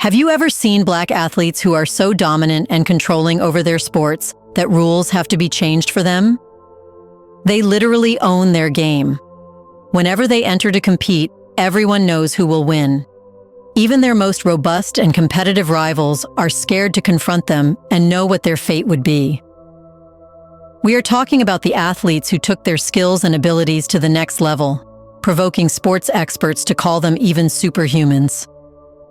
Have you ever seen Black athletes who are so dominant and controlling over their sports that rules have to be changed for them? They literally own their game. Whenever they enter to compete, everyone knows who will win. Even their most robust and competitive rivals are scared to confront them and know what their fate would be. We are talking about the athletes who took their skills and abilities to the next level, provoking sports experts to call them even superhumans.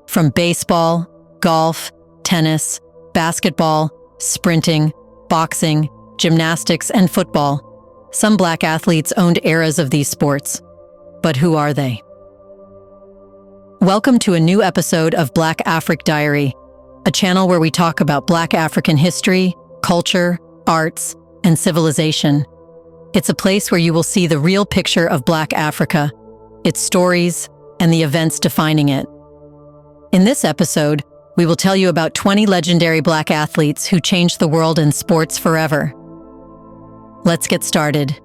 From baseball, golf, tennis, basketball, sprinting, boxing, gymnastics, and football, some Black athletes owned eras of these sports. But who are they? Welcome to a new episode of Black Afric Diary, a channel where we talk about Black African history, culture, arts, and civilization. It's a place where you will see the real picture of Black Africa, its stories, and the events defining it. In this episode, we will tell you about 20 legendary Black athletes who changed the world in sports forever. Let's get started.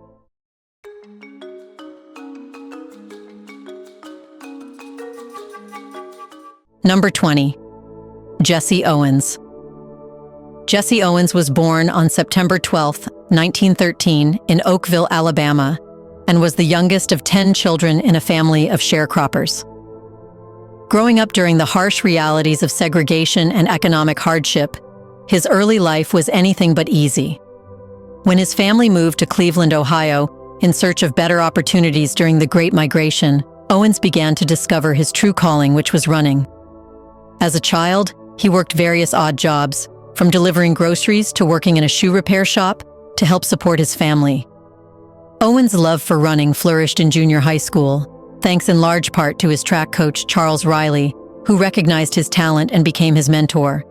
Number 20. Jesse Owens. Jesse Owens was born on September 12, 1913, in Oakville, Alabama, and was the youngest of 10 children in a family of sharecroppers. Growing up during the harsh realities of segregation and economic hardship, his early life was anything but easy. When his family moved to Cleveland, Ohio, in search of better opportunities during the Great Migration, Owens began to discover his true calling, which was running. As a child, he worked various odd jobs, from delivering groceries to working in a shoe repair shop to help support his family. Owens' love for running flourished in junior high school, thanks in large part to his track coach, Charles Riley, who recognized his talent and became his mentor.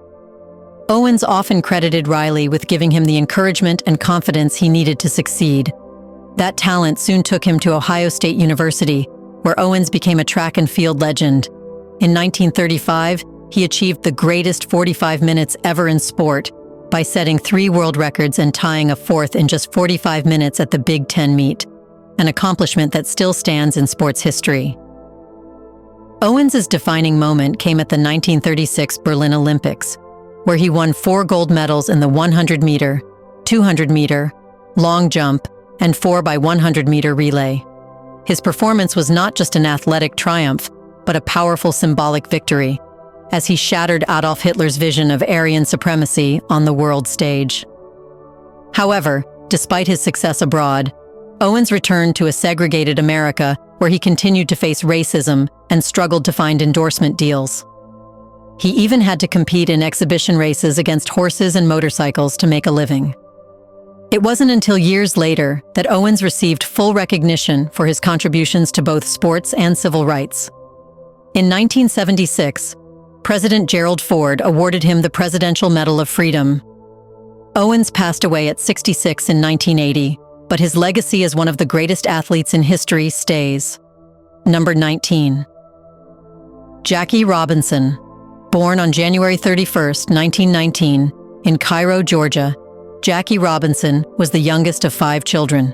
Owens often credited Riley with giving him the encouragement and confidence he needed to succeed. That talent soon took him to Ohio State University, where Owens became a track and field legend. In 1935, he achieved the greatest 45 minutes ever in sport by setting 3 world records and tying a 4th in just 45 minutes at the Big Ten meet, an accomplishment that still stands in sports history. Owens' defining moment came at the 1936 Berlin Olympics, where he won 4 gold medals in the 100-meter, 200-meter, long jump, and 4x100-meter relay. His performance was not just an athletic triumph, but a powerful symbolic victory, as he shattered Adolf Hitler's vision of Aryan supremacy on the world stage. However, despite his success abroad, Owens returned to a segregated America where he continued to face racism and struggled to find endorsement deals. He even had to compete in exhibition races against horses and motorcycles to make a living. It wasn't until years later that Owens received full recognition for his contributions to both sports and civil rights. In 1976, President Gerald Ford awarded him the Presidential Medal of Freedom. Owens passed away at 66 in 1980, but his legacy as one of the greatest athletes in history stays. Number 19. Jackie Robinson. Born on January 31, 1919, in Cairo, Georgia, Jackie Robinson was the youngest of 5 children.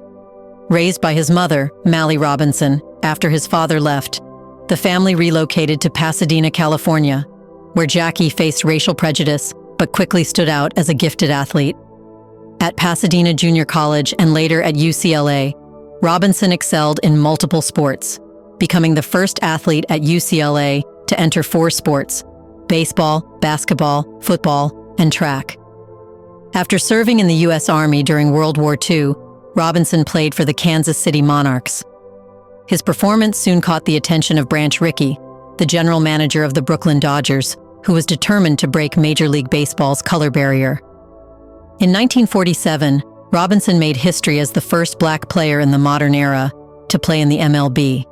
Raised by his mother, Mallie Robinson, after his father left, the family relocated to Pasadena, California, where Jackie faced racial prejudice but quickly stood out as a gifted athlete. At Pasadena Junior College and later at UCLA, Robinson excelled in multiple sports, becoming the first athlete at UCLA to enter 4 sports: baseball, basketball, football, and track. After serving in the U.S. Army during World War II, Robinson played for the Kansas City Monarchs. His performance soon caught the attention of Branch Rickey, the general manager of the Brooklyn Dodgers, who was determined to break Major League Baseball's color barrier. In 1947, Robinson made history as the first Black player in the modern era to play in the MLB.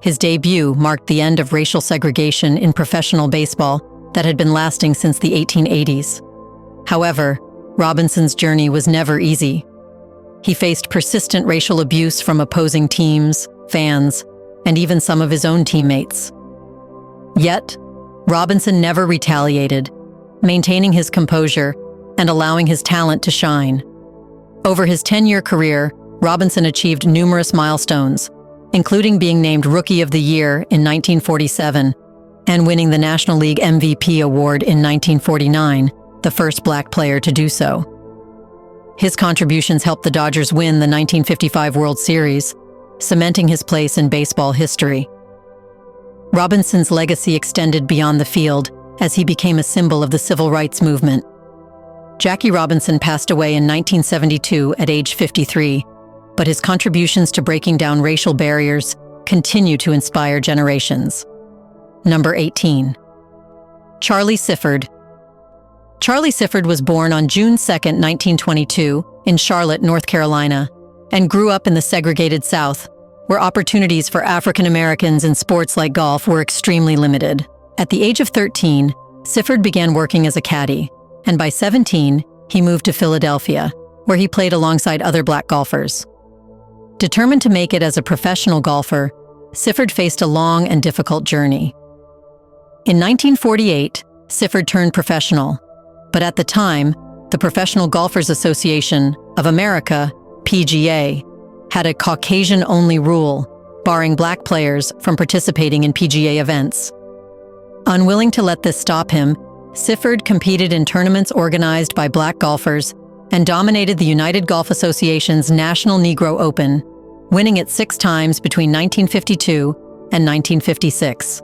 His debut marked the end of racial segregation in professional baseball that had been lasting since the 1880s. However, Robinson's journey was never easy. He faced persistent racial abuse from opposing teams, fans, and even some of his own teammates. Yet, Robinson never retaliated, maintaining his composure and allowing his talent to shine. Over his 10-year career, Robinson achieved numerous milestones, including being named Rookie of the Year in 1947, and winning the National League MVP award in 1949, the first black player to do so. His contributions helped the Dodgers win the 1955 World Series, cementing his place in baseball history. Robinson's legacy extended beyond the field as he became a symbol of the civil rights movement. Jackie Robinson passed away in 1972 at age 53, but his contributions to breaking down racial barriers continue to inspire generations. Number 18. Charlie Sifford. Charlie Sifford was born on June 2, 1922, in Charlotte, North Carolina, and grew up in the segregated South, where opportunities for African Americans in sports like golf were extremely limited. At the age of 13, Sifford began working as a caddy, and by 17, he moved to Philadelphia, where he played alongside other black golfers. Determined to make it as a professional golfer, Sifford faced a long and difficult journey. In 1948, Sifford turned professional, but at the time, the Professional Golfers Association of America, PGA, had a Caucasian-only rule, barring black players from participating in PGA events. Unwilling to let this stop him, Sifford competed in tournaments organized by black golfers and dominated the United Golf Association's National Negro Open, winning it 6 times between 1952 and 1956.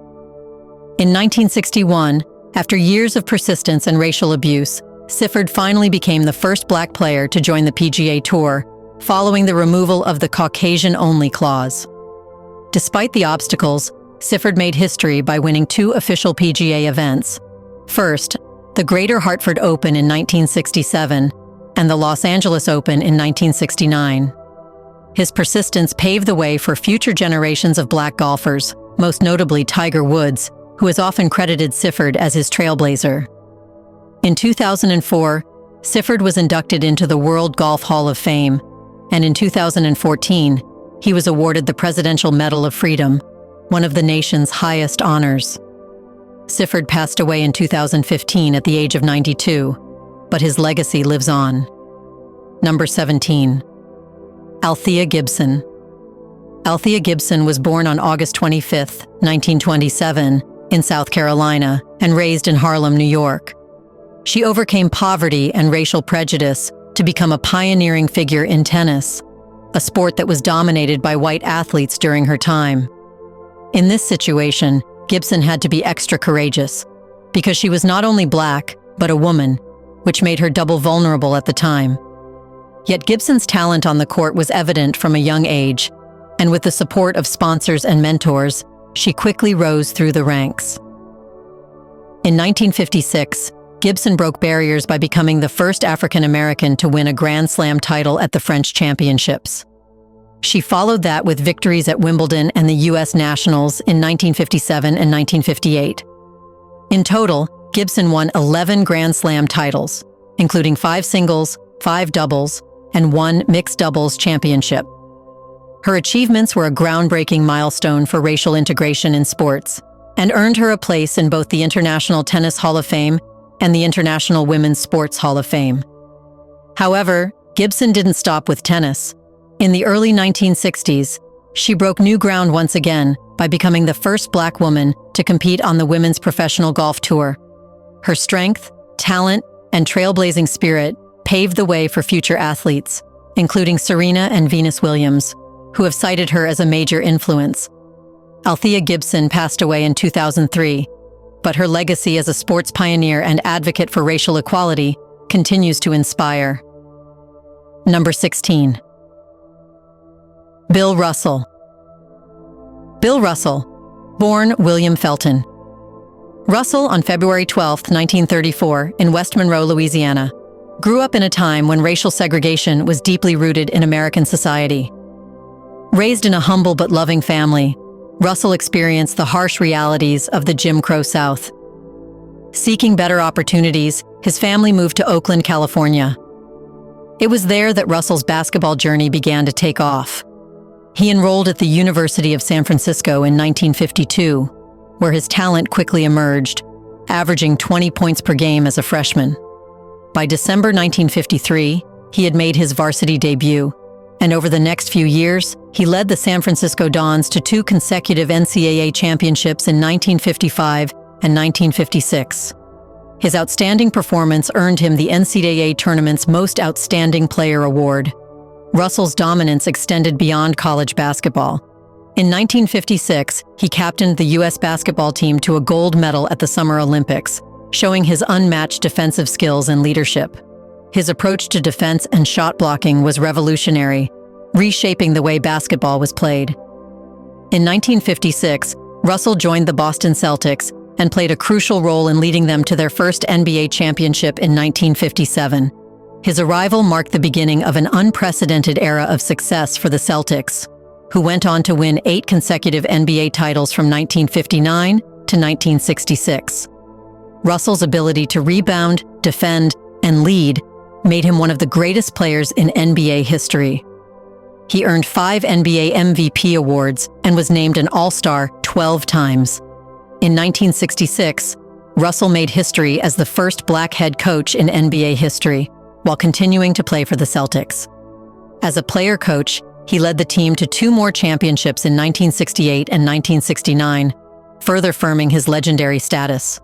In 1961, after years of persistence and racial abuse, Sifford finally became the first black player to join the PGA Tour, following the removal of the Caucasian-only clause. Despite the obstacles, Sifford made history by winning 2 official PGA events. First, the Greater Hartford Open in 1967 and the Los Angeles Open in 1969. His persistence paved the way for future generations of black golfers, most notably Tiger Woods, who is often credited Sifford as his trailblazer. In 2004, Sifford was inducted into the World Golf Hall of Fame, and in 2014, he was awarded the Presidential Medal of Freedom, one of the nation's highest honors. Sifford passed away in 2015 at the age of 92, but his legacy lives on. Number 17. Althea Gibson. Althea Gibson was born on August 25, 1927, in South Carolina and raised in Harlem, New York. She overcame poverty and racial prejudice to become a pioneering figure in tennis, a sport that was dominated by white athletes during her time. In this situation, Gibson had to be extra courageous, because she was not only black, but a woman, which made her double vulnerable at the time. Yet Gibson's talent on the court was evident from a young age, and with the support of sponsors and mentors, she quickly rose through the ranks. In 1956, Gibson broke barriers by becoming the first African American to win a Grand Slam title at the French Championships. She followed that with victories at Wimbledon and the U.S. Nationals in 1957 and 1958. In total, Gibson won 11 Grand Slam titles, including 5 singles, 5 doubles, and 1 mixed doubles championship. Her achievements were a groundbreaking milestone for racial integration in sports, and earned her a place in both the International Tennis Hall of Fame and the International Women's Sports Hall of Fame. However, Gibson didn't stop with tennis. In the early 1960s, she broke new ground once again by becoming the first black woman to compete on the Women's Professional Golf Tour. Her strength, talent, and trailblazing spirit paved the way for future athletes, including Serena and Venus Williams, who have cited her as a major influence. Althea Gibson passed away in 2003, but her legacy as a sports pioneer and advocate for racial equality continues to inspire. Number 16. Bill Russell. Bill Russell, born William Felton. Russell, on February 12, 1934, in West Monroe, Louisiana, grew up in a time when racial segregation was deeply rooted in American society. Raised in a humble but loving family, Russell experienced the harsh realities of the Jim Crow South. Seeking better opportunities, his family moved to Oakland, California. It was there that Russell's basketball journey began to take off. He enrolled at the University of San Francisco in 1952, where his talent quickly emerged, averaging 20 points per game as a freshman. By December 1953, he had made his varsity debut, And over the next few years, he led the San Francisco Dons to 2 consecutive NCAA championships in 1955 and 1956. His outstanding performance earned him the NCAA tournament's Most Outstanding Player award. Russell's dominance extended beyond college basketball. In 1956, he captained the U.S. basketball team to a gold medal at the Summer Olympics, showing his unmatched defensive skills and leadership. His approach to defense and shot blocking was revolutionary, reshaping the way basketball was played. In 1956, Russell joined the Boston Celtics and played a crucial role in leading them to their first NBA championship in 1957. His arrival marked the beginning of an unprecedented era of success for the Celtics, who went on to win 8 consecutive NBA titles from 1959 to 1966. Russell's ability to rebound, defend, and lead made him one of the greatest players in NBA history. He earned 5 NBA MVP awards and was named an All-Star 12 times. In 1966, Russell made history as the first black head coach in NBA history, while continuing to play for the Celtics. As a player-coach, he led the team to 2 more championships in 1968 and 1969, further firming his legendary status.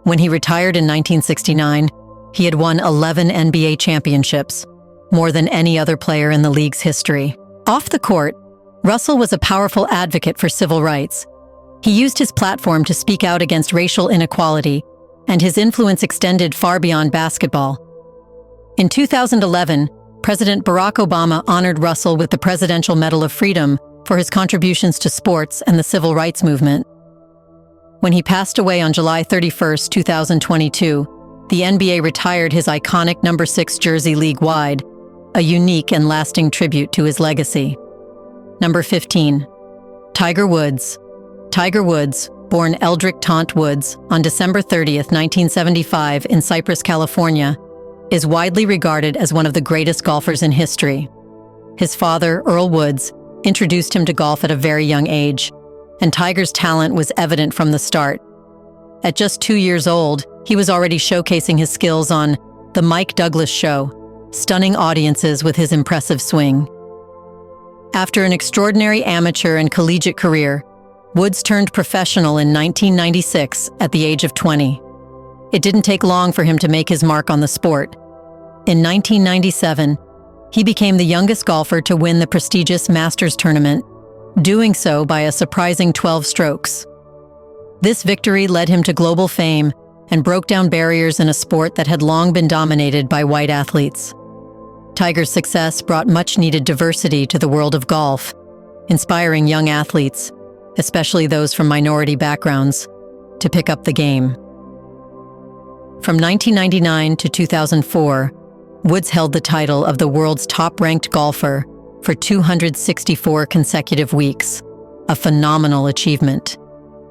When he retired in 1969, he had won 11 NBA championships, more than any other player in the league's history. Off the court, Russell was a powerful advocate for civil rights. He used his platform to speak out against racial inequality, and his influence extended far beyond basketball. In 2011, President Barack Obama honored Russell with the Presidential Medal of Freedom for his contributions to sports and the civil rights movement. When he passed away on July 31, 2022, the NBA retired his iconic number 6 jersey league-wide, a unique and lasting tribute to his legacy. Number 15. Tiger Woods. Tiger Woods, born Eldrick Taunt Woods on December 30, 1975 in Cypress, California, is widely regarded as one of the greatest golfers in history. His father, Earl Woods, introduced him to golf at a very young age, and Tiger's talent was evident from the start. At just 2 years old, he was already showcasing his skills on The Mike Douglas Show, stunning audiences with his impressive swing. After an extraordinary amateur and collegiate career, Woods turned professional in 1996 at the age of 20. It didn't take long for him to make his mark on the sport. In 1997, he became the youngest golfer to win the prestigious Masters tournament, doing so by a surprising 12 strokes. This victory led him to global fame and broke down barriers in a sport that had long been dominated by white athletes. Tiger's success brought much-needed diversity to the world of golf, inspiring young athletes, especially those from minority backgrounds, to pick up the game. From 1999 to 2004, Woods held the title of the world's top-ranked golfer for 264 consecutive weeks, a phenomenal achievement.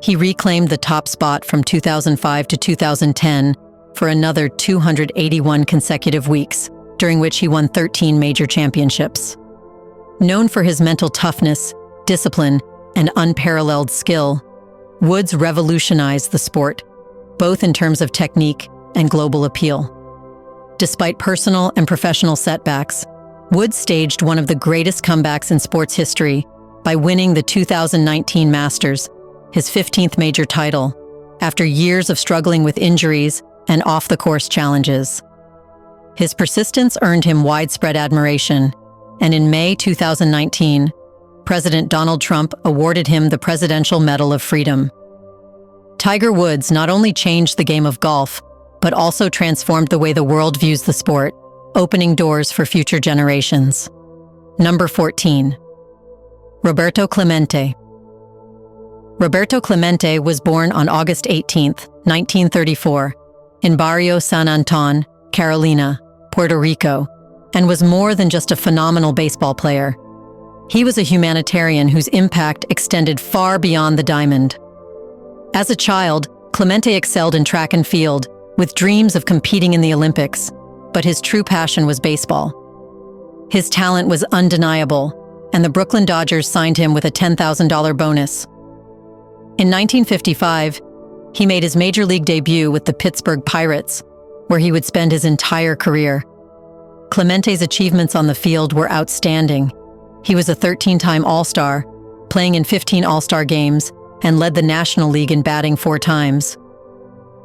He reclaimed the top spot from 2005 to 2010 for another 281 consecutive weeks, during which he won 13 major championships. Known for his mental toughness, discipline, and unparalleled skill, Woods revolutionized the sport, both in terms of technique and global appeal. Despite personal and professional setbacks, Woods staged one of the greatest comebacks in sports history by winning the 2019 Masters, his 15th major title, after years of struggling with injuries and off-the-course challenges. His persistence earned him widespread admiration, and in May 2019, President Donald Trump awarded him the Presidential Medal of Freedom. Tiger Woods not only changed the game of golf, but also transformed the way the world views the sport, opening doors for future generations. Number 14. Roberto Clemente. Roberto Clemente was born on August 18, 1934, in Barrio San Anton, Carolina, Puerto Rico, and was more than just a phenomenal baseball player. He was a humanitarian whose impact extended far beyond the diamond. As a child, Clemente excelled in track and field, with dreams of competing in the Olympics, but his true passion was baseball. His talent was undeniable, and the Brooklyn Dodgers signed him with a $10,000 bonus. In 1955, he made his major league debut with the Pittsburgh Pirates, where he would spend his entire career. Clemente's achievements on the field were outstanding. He was a 13-time All-Star, playing in 15 All-Star games, and led the National League in batting 4 times.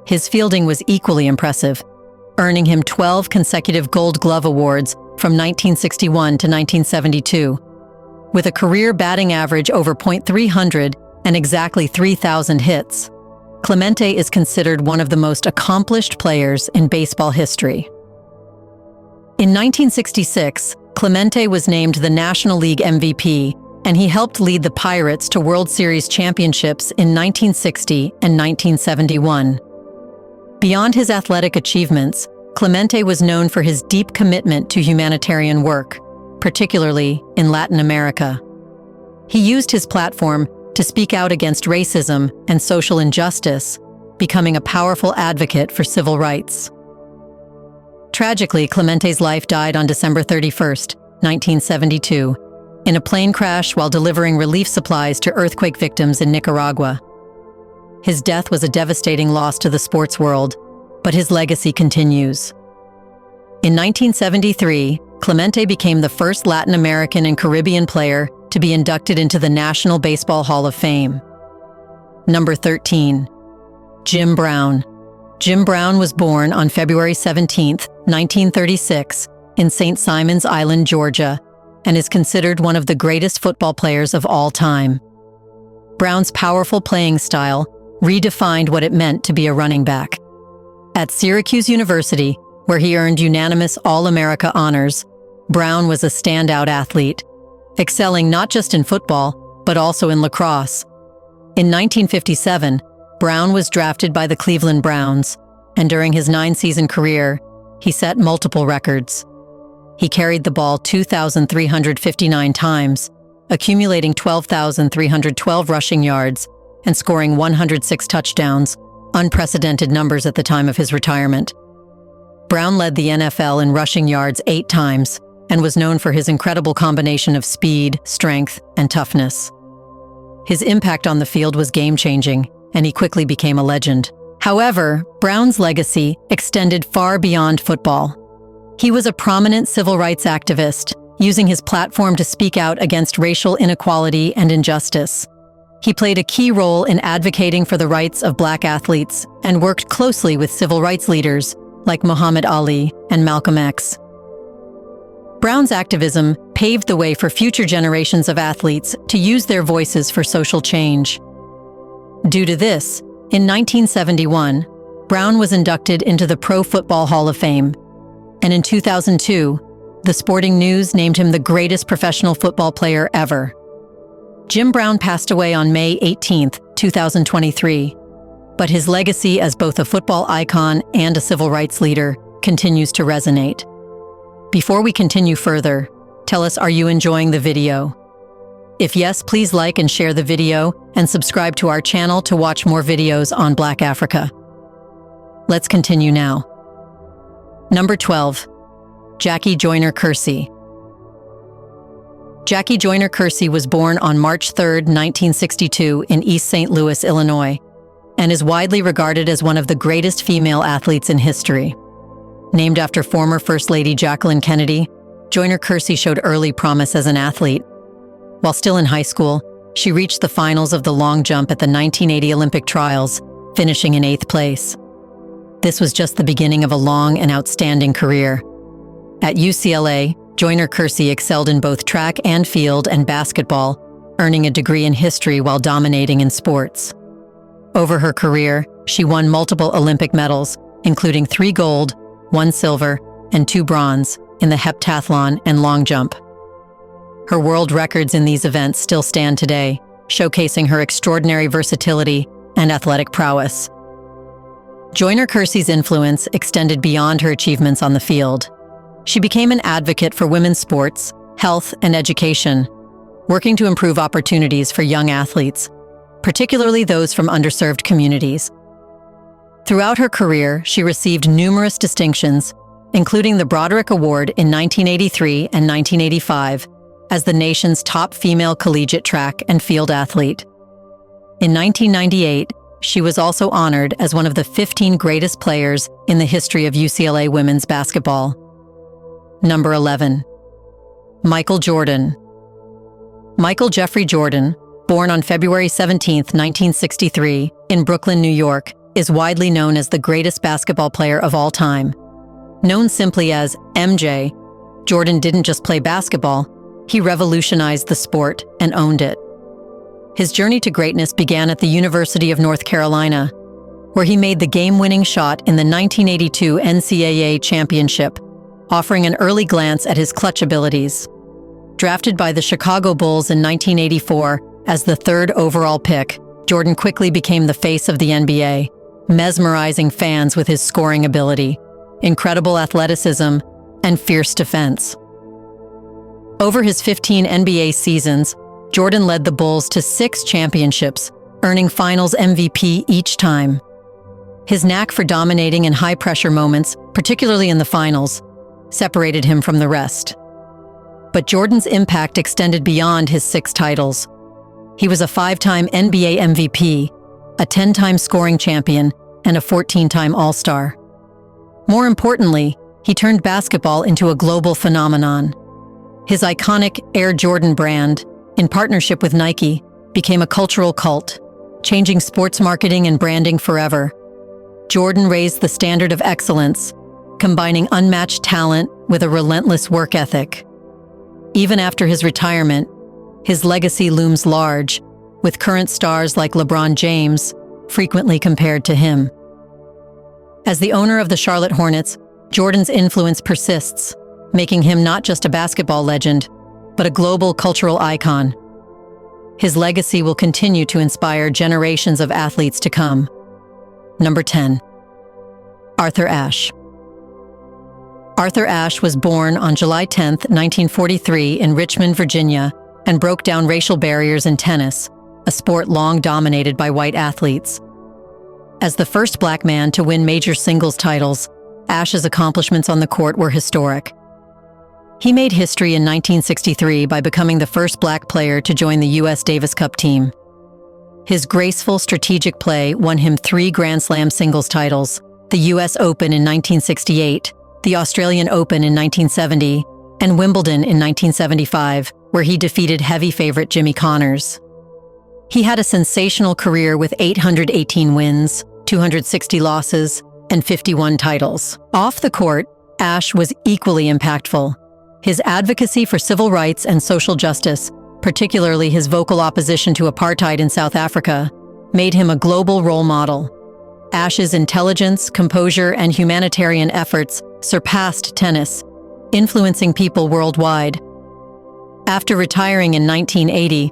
His fielding was equally impressive, earning him 12 consecutive Gold Glove awards from 1961 to 1972. With a career batting average over .300 and exactly 3,000 hits, Clemente is considered one of the most accomplished players in baseball history. In 1966, Clemente was named the National League MVP, and he helped lead the Pirates to World Series championships in 1960 and 1971. Beyond his athletic achievements, Clemente was known for his deep commitment to humanitarian work, particularly in Latin America. He used his platform to speak out against racism and social injustice, becoming a powerful advocate for civil rights. Tragically, Clemente's life died on December 31, 1972, in a plane crash while delivering relief supplies to earthquake victims in Nicaragua. His death was a devastating loss to the sports world, but his legacy continues. In 1973, Clemente became the first Latin American and Caribbean player to be inducted into the National Baseball Hall of Fame. Number 13. Jim Brown. Jim Brown was born on February 17, 1936, in St. Simons Island, Georgia, and is considered one of the greatest football players of all time. Brown's powerful playing style redefined what it meant to be a running back. At Syracuse University, where he earned unanimous All-America honors, Brown was a standout athlete, excelling not just in football, but also in lacrosse. In 1957, Brown was drafted by the Cleveland Browns, and during his 9-season career, he set multiple records. He carried the ball 2,359 times, accumulating 12,312 rushing yards and scoring 106 touchdowns, unprecedented numbers at the time of his retirement. Brown led the NFL in rushing yards 8 times and was known for his incredible combination of speed, strength, and toughness. His impact on the field was game-changing, and he quickly became a legend. However, Brown's legacy extended far beyond football. He was a prominent civil rights activist, using his platform to speak out against racial inequality and injustice. He played a key role in advocating for the rights of Black athletes and worked closely with civil rights leaders like Muhammad Ali and Malcolm X. Brown's activism paved the way for future generations of athletes to use their voices for social change. Due to this, in 1971, Brown was inducted into the Pro Football Hall of Fame, and in 2002, the Sporting News named him the greatest professional football player ever. Jim Brown passed away on May 18, 2023, but his legacy as both a football icon and a civil rights leader continues to resonate. Before we continue further, tell us, are you enjoying the video? If yes, please like and share the video and subscribe to our channel to watch more videos on Black Africa. Let's continue now. Number 12. Jackie Joyner-Kersee. Jackie Joyner-Kersee was born on March 3, 1962 in East St. Louis, Illinois, and is widely regarded as one of the greatest female athletes in history. Named after former First Lady Jacqueline Kennedy, Joyner-Kersee showed early promise as an athlete. While still in high school, she reached the finals of the long jump at the 1980 Olympic trials, finishing in 8th place. This was just the beginning of a long and outstanding career. At UCLA, Joyner-Kersee excelled in both track and field and basketball, earning a degree in history while dominating in sports. Over her career, she won multiple Olympic medals, including 3 gold, 1 silver, and 2 bronze in the heptathlon and long jump. Her world records in these events still stand today, showcasing her extraordinary versatility and athletic prowess. Joyner-Kersee's influence extended beyond her achievements on the field. She became an advocate for women's sports, health, and education, working to improve opportunities for young athletes, particularly those from underserved communities. Throughout her career, she received numerous distinctions, including the Broderick Award in 1983 and 1985 as the nation's top female collegiate track and field athlete. In 1998, she was also honored as one of the 15 greatest players in the history of UCLA women's basketball. Number 11. Michael Jordan. Michael Jeffrey Jordan, born on February 17, 1963, in Brooklyn, New York, is widely known as the greatest basketball player of all time. Known simply as MJ, Jordan didn't just play basketball, he revolutionized the sport and owned it. His journey to greatness began at the University of North Carolina, where he made the game-winning shot in the 1982 NCAA championship, offering an early glance at his clutch abilities. Drafted by the Chicago Bulls in 1984 as the third overall pick, Jordan quickly became the face of the NBA, mesmerizing fans with his scoring ability, incredible athleticism, and fierce defense. Over his 15 NBA seasons, Jordan led the Bulls to 6 championships, earning Finals MVP each time. His knack for dominating in high-pressure moments, particularly in the finals, separated him from the rest. But Jordan's impact extended beyond his 6 titles. He was a 5-time NBA MVP, a 10-time scoring champion, and a 14-time All-Star. More importantly, he turned basketball into a global phenomenon. His iconic Air Jordan brand, in partnership with Nike, became a cultural cult, changing sports marketing and branding forever. Jordan raised the standard of excellence, combining unmatched talent with a relentless work ethic. Even after his retirement, his legacy looms large, with current stars like LeBron James frequently compared to him. As the owner of the Charlotte Hornets, Jordan's influence persists, making him not just a basketball legend, but a global cultural icon. His legacy will continue to inspire generations of athletes to come. Number 10. Arthur Ashe. Arthur Ashe was born on July 10, 1943 in Richmond, Virginia, and broke down racial barriers in tennis, a sport long dominated by white athletes. As the first black man to win major singles titles, Ashe's accomplishments on the court were historic. He made history in 1963 by becoming the first black player to join the U.S. Davis Cup team. His graceful, strategic play won him 3 Grand Slam singles titles, the U.S. Open in 1968, the Australian Open in 1970, and Wimbledon in 1975, where he defeated heavy favorite Jimmy Connors. He had a sensational career with 818 wins, 260 losses, and 51 titles. Off the court, Ashe was equally impactful. His advocacy for civil rights and social justice, particularly his vocal opposition to apartheid in South Africa, made him a global role model. Ashe's intelligence, composure, and humanitarian efforts surpassed tennis, influencing people worldwide. After retiring in 1980,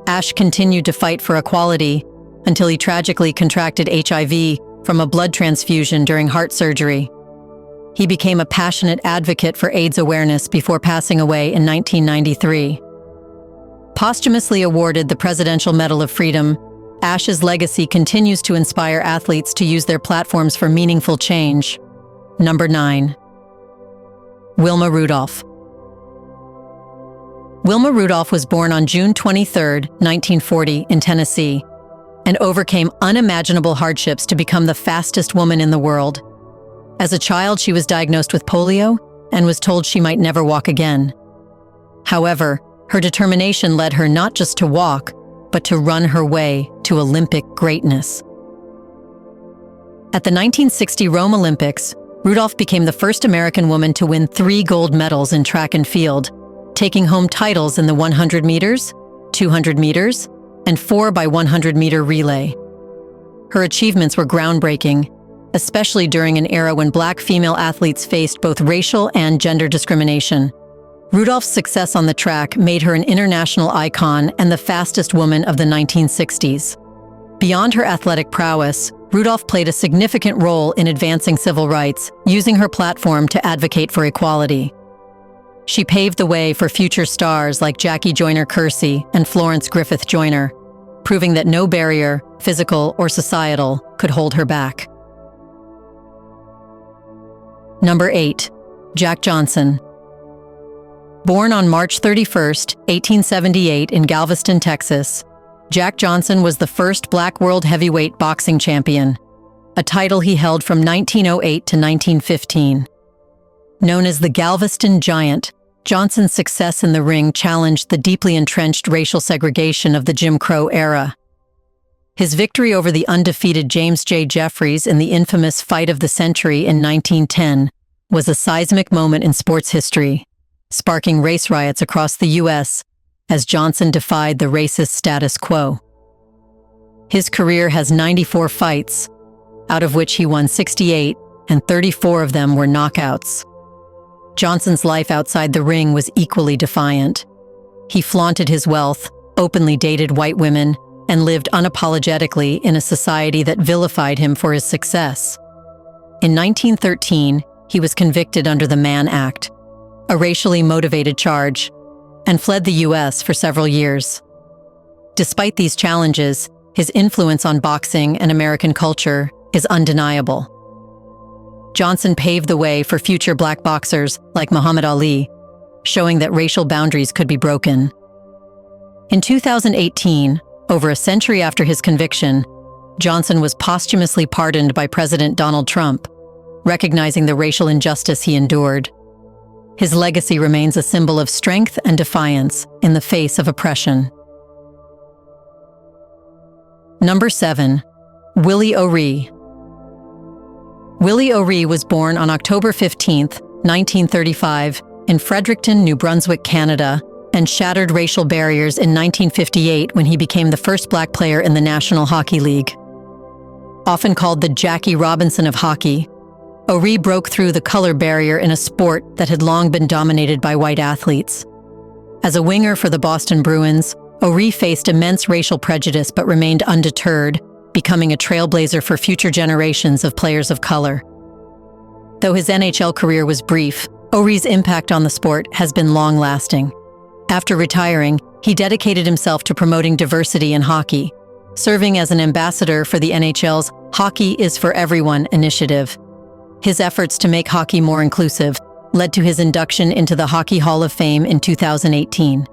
Ashe continued to fight for equality until he tragically contracted HIV from a blood transfusion during heart surgery. He became a passionate advocate for AIDS awareness before passing away in 1993. Posthumously awarded the Presidential Medal of Freedom, Ashe's legacy continues to inspire athletes to use their platforms for meaningful change. Number 9. Wilma Rudolph. Wilma Rudolph was born on June 23, 1940, in Tennessee, and overcame unimaginable hardships to become the fastest woman in the world. As a child, she was diagnosed with polio and was told she might never walk again. However, her determination led her not just to walk, but to run her way to Olympic greatness. At the 1960 Rome Olympics, Rudolph became the first American woman to win 3 gold medals in track and field, taking home titles in the 100 meters, 200 meters, and 4x100-meter relay. Her achievements were groundbreaking, especially during an era when black female athletes faced both racial and gender discrimination. Rudolph's success on the track made her an international icon and the fastest woman of the 1960s. Beyond her athletic prowess, Rudolph played a significant role in advancing civil rights, using her platform to advocate for equality. She paved the way for future stars like Jackie Joyner-Kersee and Florence Griffith Joyner, proving that no barrier, physical or societal, could hold her back. Number 8. Jack Johnson. Born on March 31, 1878 in Galveston, Texas, Jack Johnson was the first black world heavyweight boxing champion, a title he held from 1908 to 1915. Known as the Galveston Giant, Johnson's success in the ring challenged the deeply entrenched racial segregation of the Jim Crow era. His victory over the undefeated James J. Jeffries in the infamous Fight of the Century in 1910 was a seismic moment in sports history, sparking race riots across the U.S. as Johnson defied the racist status quo. His career has 94 fights, out of which he won 68, and 34 of them were knockouts. Johnson's life outside the ring was equally defiant. He flaunted his wealth, openly dated white women, and lived unapologetically in a society that vilified him for his success. In 1913, he was convicted under the Mann Act, a racially motivated charge, and fled the U.S. for several years. Despite these challenges, his influence on boxing and American culture is undeniable. Johnson paved the way for future black boxers like Muhammad Ali, showing that racial boundaries could be broken. In 2018, over a century after his conviction, Johnson was posthumously pardoned by President Donald Trump, recognizing the racial injustice he endured. His legacy remains a symbol of strength and defiance in the face of oppression. Number 7. Willie O'Ree. Willie O'Ree was born on October 15, 1935, in Fredericton, New Brunswick, Canada, and shattered racial barriers in 1958 when he became the first black player in the National Hockey League. Often called the Jackie Robinson of hockey, O'Ree broke through the color barrier in a sport that had long been dominated by white athletes. As a winger for the Boston Bruins, O'Ree faced immense racial prejudice but remained undeterred, becoming a trailblazer for future generations of players of color. Though his NHL career was brief, O'Ree's impact on the sport has been long-lasting. After retiring, he dedicated himself to promoting diversity in hockey, serving as an ambassador for the NHL's Hockey is for Everyone initiative. His efforts to make hockey more inclusive led to his induction into the Hockey Hall of Fame in 2018.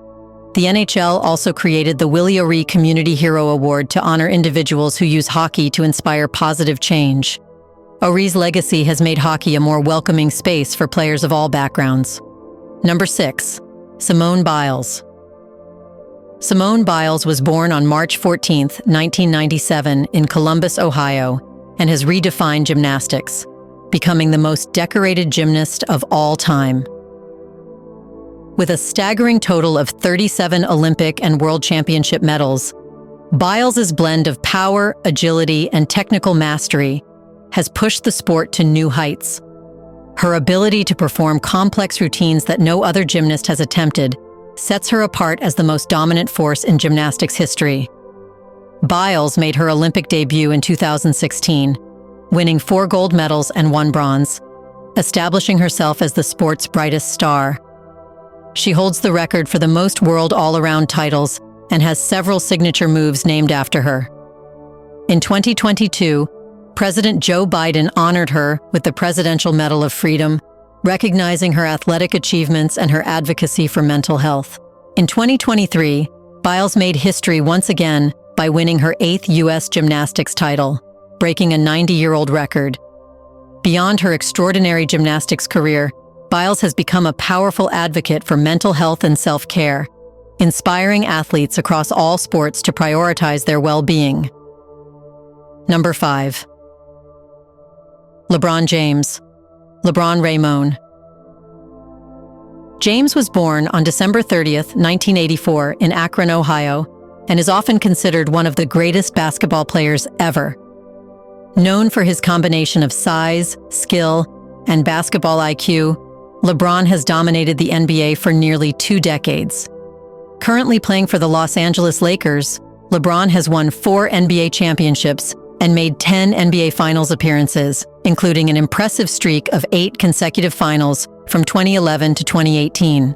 The NHL also created the Willie O'Ree Community Hero Award to honor individuals who use hockey to inspire positive change. O'Ree's legacy has made hockey a more welcoming space for players of all backgrounds. Number 6. Simone Biles. Simone Biles was born on March 14, 1997, in Columbus, Ohio, and has redefined gymnastics, becoming the most decorated gymnast of all time. With a staggering total of 37 Olympic and World Championship medals, Biles' blend of power, agility, and technical mastery has pushed the sport to new heights. Her ability to perform complex routines that no other gymnast has attempted sets her apart as the most dominant force in gymnastics history. Biles made her Olympic debut in 2016, winning 4 gold medals and 1 bronze, establishing herself as the sport's brightest star. She holds the record for the most world all-around titles and has several signature moves named after her. In 2022, President Joe Biden honored her with the Presidential Medal of Freedom, recognizing her athletic achievements and her advocacy for mental health. In 2023, Biles made history once again by winning her 8th U.S. gymnastics title, breaking a 90-year-old record. Beyond her extraordinary gymnastics career, Biles has become a powerful advocate for mental health and self-care, inspiring athletes across all sports to prioritize their well-being. Number 5. LeBron James. LeBron Raymond. James was born on December 30, 1984, in Akron, Ohio, and is often considered one of the greatest basketball players ever. Known for his combination of size, skill, and basketball IQ, LeBron has dominated the NBA for nearly 2 decades. Currently playing for the Los Angeles Lakers, LeBron has won 4 NBA championships and made 10 NBA Finals appearances, including an impressive streak of 8 consecutive finals from 2011 to 2018.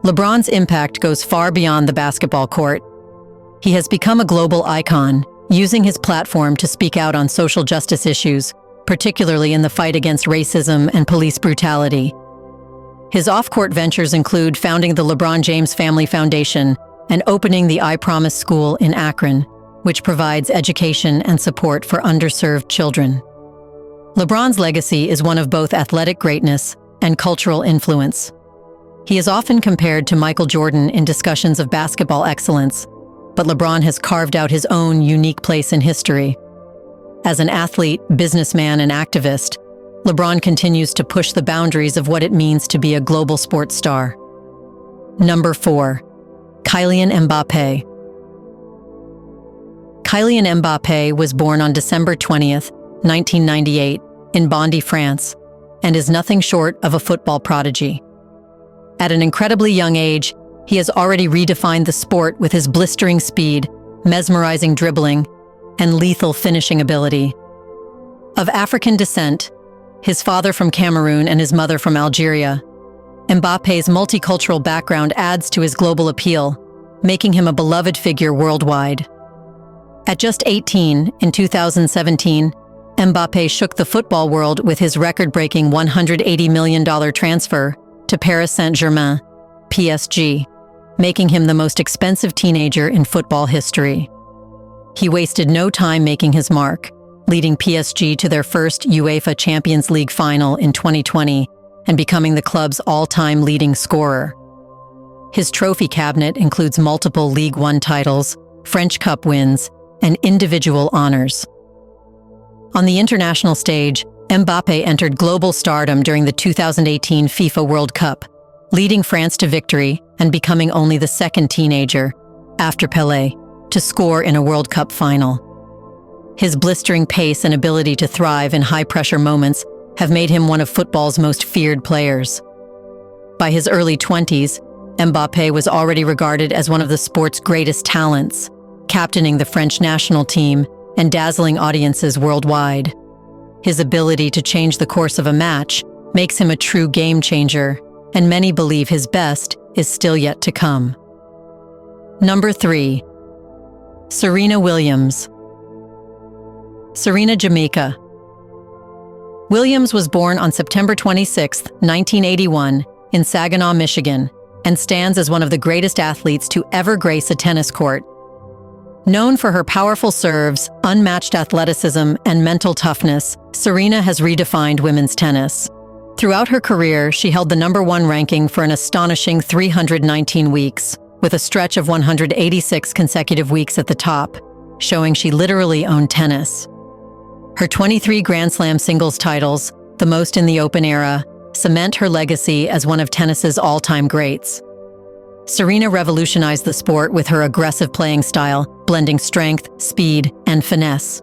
LeBron's impact goes far beyond the basketball court. He has become a global icon, using his platform to speak out on social justice issues, particularly in the fight against racism and police brutality. His off-court ventures include founding the LeBron James Family Foundation and opening the I Promise School in Akron, which provides education and support for underserved children. LeBron's legacy is one of both athletic greatness and cultural influence. He is often compared to Michael Jordan in discussions of basketball excellence, but LeBron has carved out his own unique place in history. As an athlete, businessman, and activist, LeBron continues to push the boundaries of what it means to be a global sports star. Number 4. Kylian Mbappe. Kylian Mbappe was born on December 20th, 1998, in Bondy, France, and is nothing short of a football prodigy. At an incredibly young age, he has already redefined the sport with his blistering speed, mesmerizing dribbling, and lethal finishing ability. Of African descent, his father from Cameroon and his mother from Algeria, Mbappe's multicultural background adds to his global appeal, making him a beloved figure worldwide. At just 18, in 2017, Mbappe shook the football world with his record-breaking $180 million transfer to Paris Saint-Germain, PSG, making him the most expensive teenager in football history. He wasted no time making his mark, leading PSG to their first UEFA Champions League final in 2020 and becoming the club's all-time leading scorer. His trophy cabinet includes multiple Ligue 1 titles, French Cup wins, and individual honors. On the international stage, Mbappe entered global stardom during the 2018 FIFA World Cup, leading France to victory and becoming only the second teenager, after Pelé, to score in a World Cup final. His blistering pace and ability to thrive in high-pressure moments have made him one of football's most feared players. By his early 20s, Mbappe was already regarded as one of the sport's greatest talents, captaining the French national team and dazzling audiences worldwide. His ability to change the course of a match makes him a true game changer, and many believe his best is still yet to come. Number 3. Serena Williams. Serena Jamaica. Williams was born on September 26, 1981, in Saginaw, Michigan, and stands as one of the greatest athletes to ever grace a tennis court. Known for her powerful serves, unmatched athleticism, and mental toughness, Serena has redefined women's tennis. Throughout her career, she held the #1 ranking for an astonishing 319 weeks, with a stretch of 186 consecutive weeks at the top, showing she literally owned tennis. Her 23 Grand Slam singles titles, the most in the Open era, cement her legacy as one of tennis's all-time greats. Serena revolutionized the sport with her aggressive playing style, blending strength, speed, and finesse.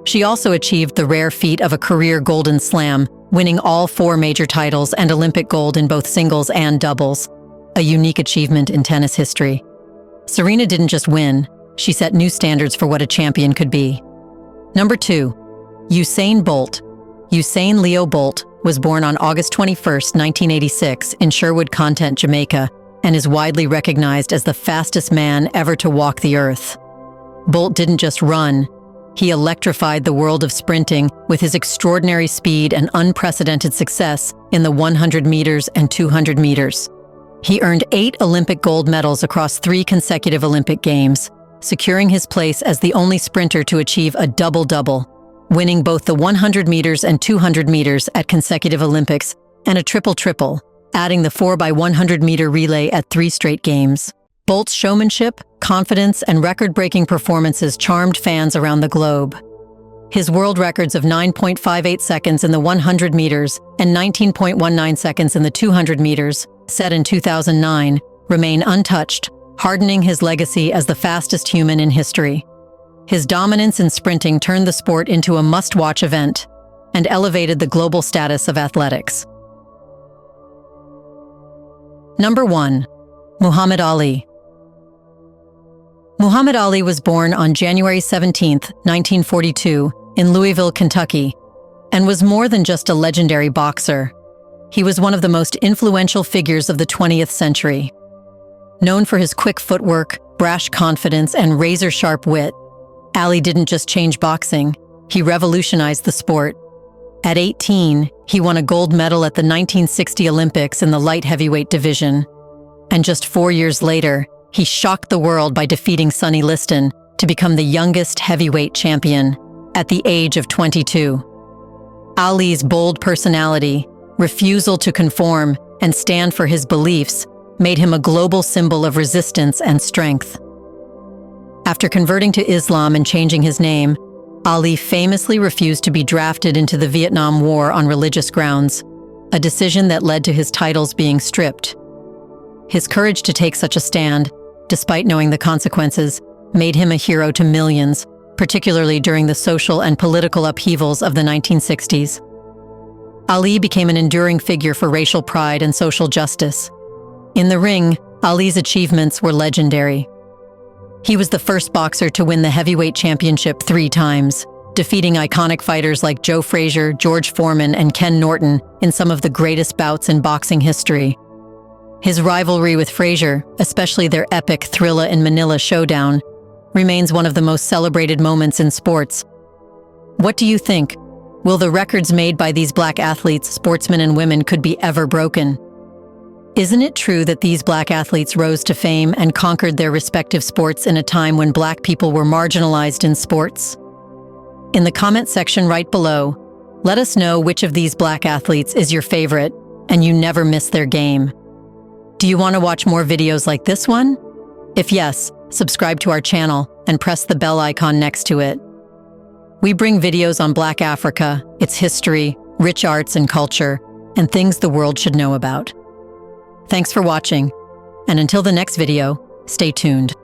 She also achieved the rare feat of a career Golden Slam, winning all 4 major titles and Olympic gold in both singles and doubles, a unique achievement in tennis history. Serena didn't just win, she set new standards for what a champion could be. Number 2. Usain Bolt. Usain Leo Bolt was born on August 21, 1986 in Sherwood Content, Jamaica, and is widely recognized as the fastest man ever to walk the earth. Bolt didn't just run, he electrified the world of sprinting with his extraordinary speed and unprecedented success in the 100 meters and 200 meters. He earned 8 Olympic gold medals across 3 consecutive Olympic Games, securing his place as the only sprinter to achieve a double-double, winning both the 100 meters and 200 meters at consecutive Olympics and a triple-triple, adding the 4x100-meter relay at 3 straight games. Bolt's showmanship, confidence, and record-breaking performances charmed fans around the globe. His world records of 9.58 seconds in the 100 meters and 19.19 seconds in the 200 meters, set in 2009, remain untouched, hardening his legacy as the fastest human in history. His dominance in sprinting turned the sport into a must-watch event and elevated the global status of athletics. Number 1. Muhammad Ali. Muhammad Ali was born on January 17, 1942, in Louisville, Kentucky, and was more than just a legendary boxer. He was one of the most influential figures of the 20th century. Known for his quick footwork, brash confidence, and razor-sharp wit, Ali didn't just change boxing, he revolutionized the sport. At 18, he won a gold medal at the 1960 Olympics in the light heavyweight division. And just 4 years later, he shocked the world by defeating Sonny Liston to become the youngest heavyweight champion at the age of 22. Ali's bold personality, refusal to conform and stand for his beliefs made him a global symbol of resistance and strength. After converting to Islam and changing his name, Ali famously refused to be drafted into the Vietnam War on religious grounds, a decision that led to his titles being stripped. His courage to take such a stand, despite knowing the consequences, made him a hero to millions, particularly during the social and political upheavals of the 1960s. Ali became an enduring figure for racial pride and social justice. In the ring, Ali's achievements were legendary. He was the first boxer to win the heavyweight championship 3 times, defeating iconic fighters like Joe Frazier, George Foreman, and Ken Norton in some of the greatest bouts in boxing history. His rivalry with Frazier, especially their epic Thrilla in Manila showdown, remains one of the most celebrated moments in sports. What do you think? Will the records made by these Black athletes, sportsmen and women, could be ever broken? Isn't it true that these Black athletes rose to fame and conquered their respective sports in a time when Black people were marginalized in sports? In the comment section right below, let us know which of these Black athletes is your favorite and you never miss their game. Do you want to watch more videos like this one? If yes, subscribe to our channel and press the bell icon next to it. We bring videos on Black Africa, its history, rich arts and culture, and things the world should know about. Thanks for watching, and until the next video, stay tuned.